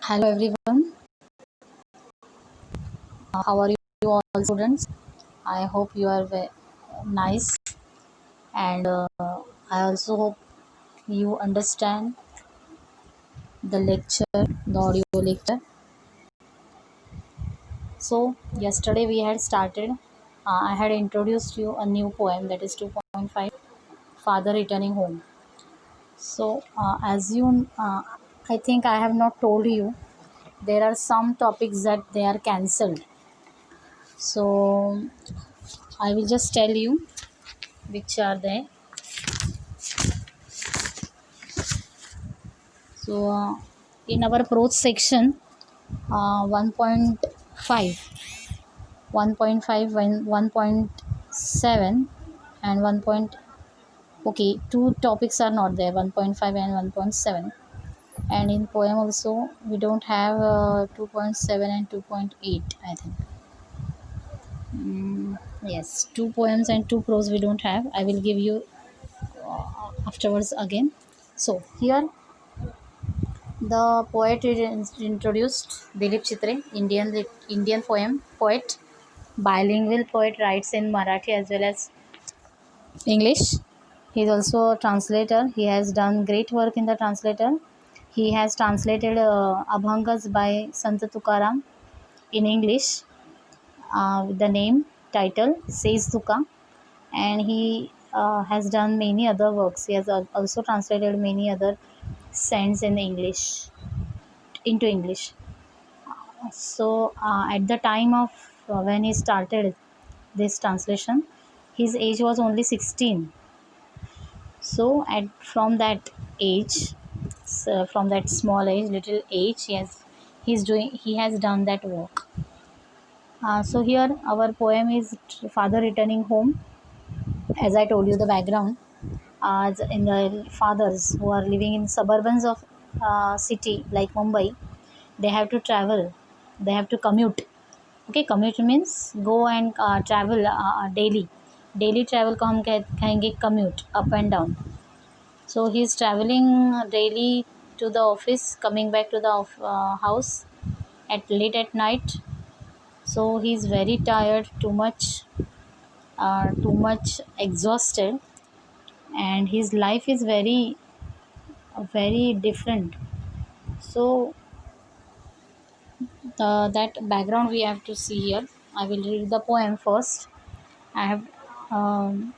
Hello everyone. How are you all students? I hope you are nice and I also hope you understand the lecture, the audio lecture. So yesterday we had started. I had introduced you a new poem that is 2.5 Father Returning Home. So as you, I think I have not told you there are some topics that they are cancelled. So I will just tell you which are there. So, in our approach section, 1.5, 1.5, 1.7, and 1. Okay, two topics are not there, 1.5 and 1.7. And in poem also, we don't have 2.7 and 2.8, I think. Yes, two poems and two prose we don't have. I will give you afterwards again. So, here the poet is introduced Dilip Chitre, Indian poet, bilingual poet, writes in Marathi as well as English. He is also a translator. He has done great work in the translator. He has translated Abhangas by Sant Tukaram in English with the name title Says Tuka, and he has done many other works. He has also translated many other saints in English into English. So, at the time of when he started this translation, his age was only 16. So, from that age, from that small age, little age, he has done that work. So here our poem is Father Returning Home. As I told you, the background, as in the fathers who are living in suburbans of city like Mumbai, they have to travel, they have to commute. Okay, commute means go and travel daily travel को हम कहेंगे commute, up and down. So he is traveling daily to the office, coming back to the house at late at night. So he is very tired, too much exhausted, and his life is very different. So that background we have to see here. I will read the poem first. I have, um,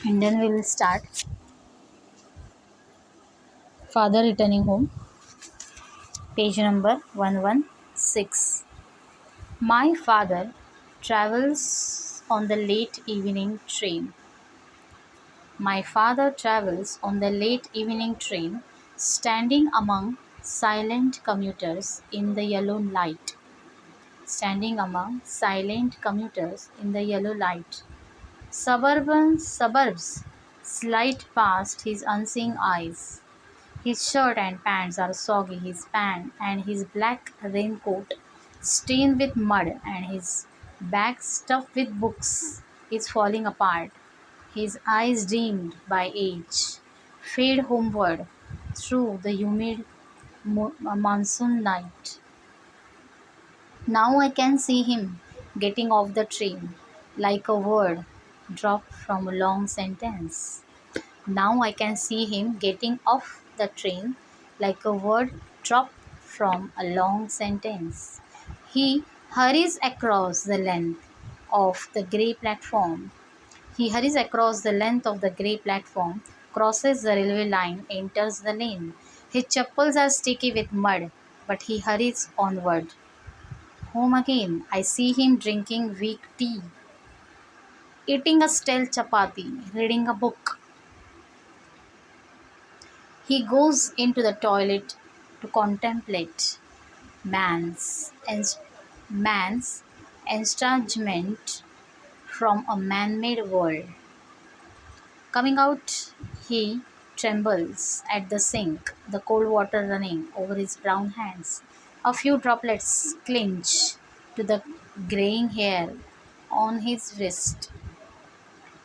and then we will start. Father Returning Home, page number 116. My father travels on the late evening train. My father travels on the late evening train, standing among silent commuters in the yellow light. Standing among silent commuters in the yellow light. Suburbs slide past his unseeing eyes. His shirt and pants are soggy, his pant and his black raincoat stained with mud, and his bag stuffed with books is falling apart. His eyes dimmed by age fade homeward through the humid monsoon night. Now I can see him getting off the train like a word dropped from a long sentence. Now I can see him getting off the train like a word dropped from a long sentence. He hurries across the length of the grey platform. He hurries across the length of the grey platform, crosses the railway line, enters the lane. His chappals are sticky with mud, but he hurries onward. Home again, I see him drinking weak tea, eating a stale chapati, reading a book. He goes into the toilet to contemplate man's, ens- man's estrangement from a man-made world. Coming out, he trembles at the sink, the cold water running over his brown hands. A few droplets clinch to the graying hair on his wrist.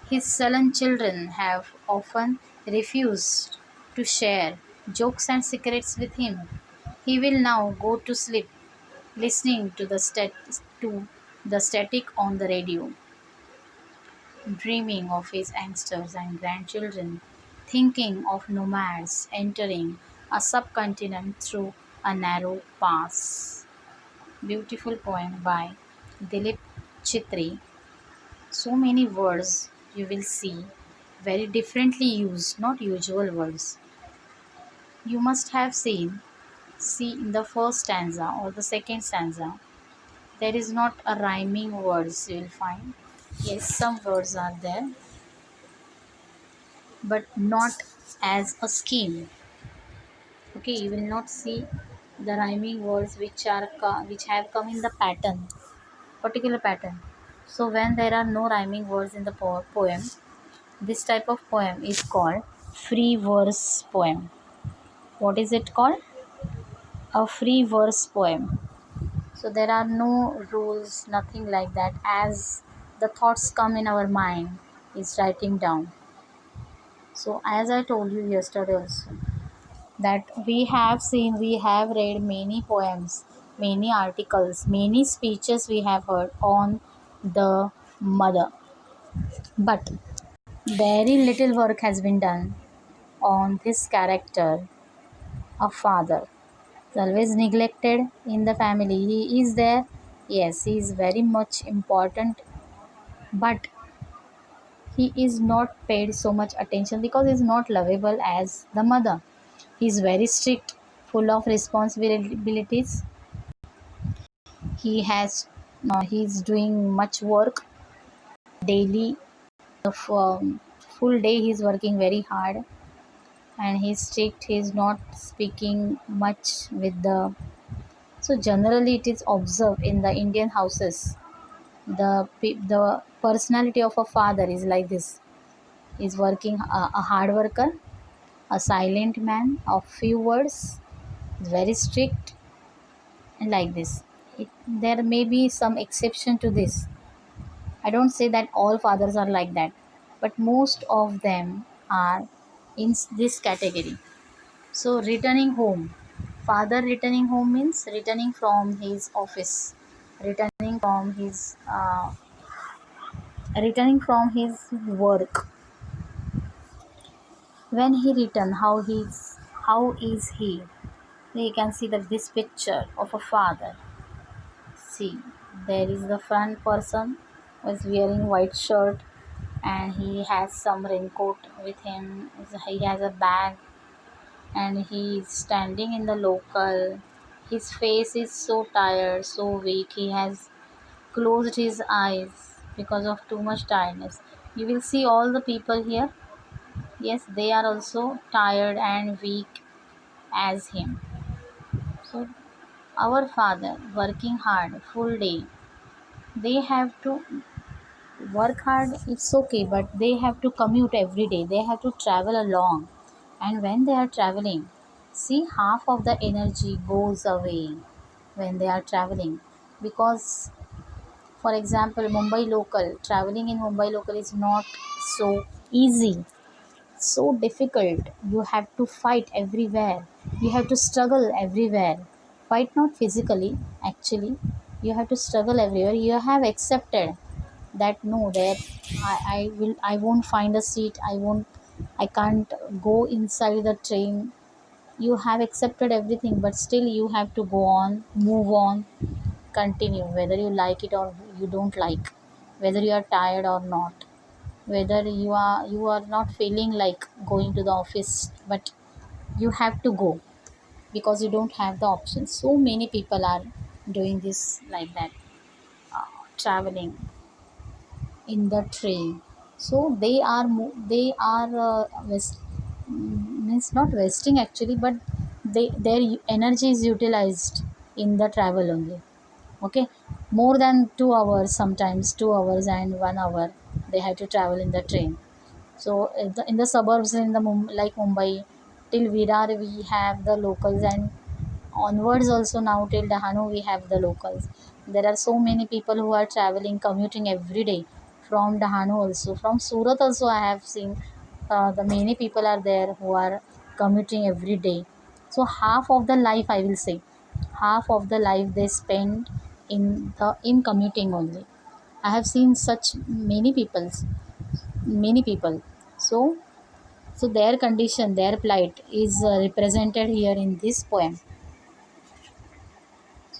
His sullen children have often refused to share jokes and secrets with him. He will now go to sleep, listening to to the static on the radio, dreaming of his youngsters and grandchildren, thinking of nomads entering a subcontinent through a narrow pass. Beautiful poem by Dilip Chitri. So many words you will see very differently used, not usual words. You must have see in the first stanza or the second stanza. There is not a rhyming words you will find. Yes, some words are there, but not as a scheme. Okay, you will not see the rhyming words which have come in the pattern, particular pattern. So when there are no rhyming words in the poem, this type of poem is called free verse poem. What is it called? A free verse poem. So there are no rules, nothing like that. As the thoughts come in our mind, is writing down. So as I told you yesterday also, that we have read many poems, many articles, many speeches we have heard on the mother. But very little work has been done on this character, a father. Is always neglected in the family. He is there, yes, he is very much important, but he is not paid so much attention because he is not lovable as the mother. He is very strict, full of responsibilities. He is doing much work daily. Full day he is working very hard, and he's strict. He is not speaking much with the. So generally, it is observed in the Indian houses. The personality of a father is like this. He's working a hard worker, a silent man of few words, very strict, and like this. There may be some exception to this. I don't say that all fathers are like that, but most of them are in this category. So returning home, father returning home means returning from his office, returning from his work. When he return, how is he? You can see that this picture of a father. See, there is the front person who is wearing white shirt, and he has some raincoat with him. He has a bag, and he is standing in the local. His face is so tired, so weak. He has closed his eyes because of too much tiredness. You will see all the people here. Yes, they are also tired and weak as him. So our father working hard full day. They have to work hard, it's okay, but they have to commute every day. They have to travel along. And when they are traveling, see, half of the energy goes away when they are traveling. Because, for example, Mumbai local, traveling in Mumbai local is not so easy, so difficult. You have to fight everywhere, you have to struggle everywhere. Fight not physically, actually, you have to struggle everywhere. You have accepted that no, there I won't find a seat, I can't go inside the train. You have accepted everything, but still you have to go on, move on, continue, whether you like it or you don't like, whether you are tired or not, whether you are not feeling like going to the office, but you have to go because you don't have the option. So many people are doing this like that, traveling in the train. So means not wasting actually, but their energy is utilized in the travel only. Okay, more than 2 hours, sometimes 2 hours and 1 hour they have to travel in the train. So in the suburbs, in the like Mumbai, till Virar we have the locals, and onwards also now till Dahanu we have the locals. There are so many people who are traveling, commuting every day from Dahanu also. From Surat also I have seen the many people are there who are commuting every day. So half of the life, I will say, half of the life they spend in commuting only. I have seen such many people. So their condition, their plight is represented here in this poem.